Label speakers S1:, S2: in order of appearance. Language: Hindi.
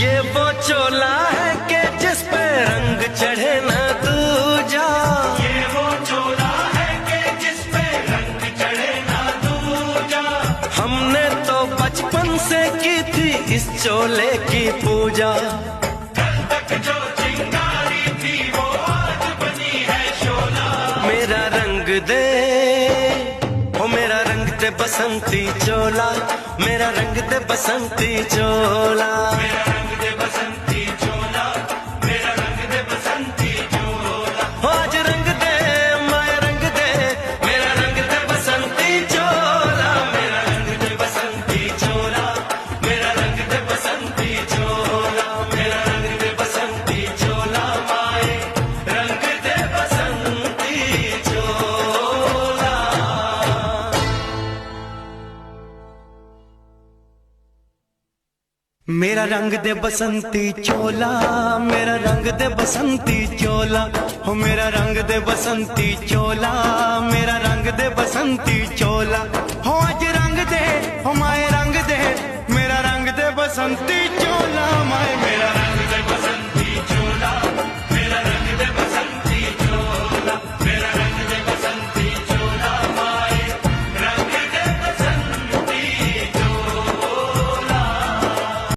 S1: ये वो चोला है कि जिस पे रंग चढ़े न दूजा।
S2: ये वो चोला है कि जिस पे रंग चढ़े ना दूजा।
S1: हमने तो बचपन से की थी इस चोले की पूजा।
S2: कल तक जो चिंगारी थी वो आज बनी है शोला।
S1: मेरा रंग दे, ओ मेरा रंग दे बसंती चोला, मेरा रंग दे बसंती चोला।
S2: मेरा रंग दे बसंती चोला, मेरा रंग दे बसंती चोला।
S1: आज रंग दे, माया रंग दे, मेरा रंग दे बसंती चोला, मेरा रंग दे बसंती चोला, मेरा रंग दे बसंती चोला, मेरा रंग दे बसंती चोला, माए रंग दे बसंती चोला। मेरा रंग दे बसंती चोला, मेरा रंग दे बसंती चोला, हो मेरा रंग दे बसंती चोला, मेरा रंग दे बसंती चोला। हो आज रंग दे, हो माए रंग दे, मेरा रंग दे बसंती चोला।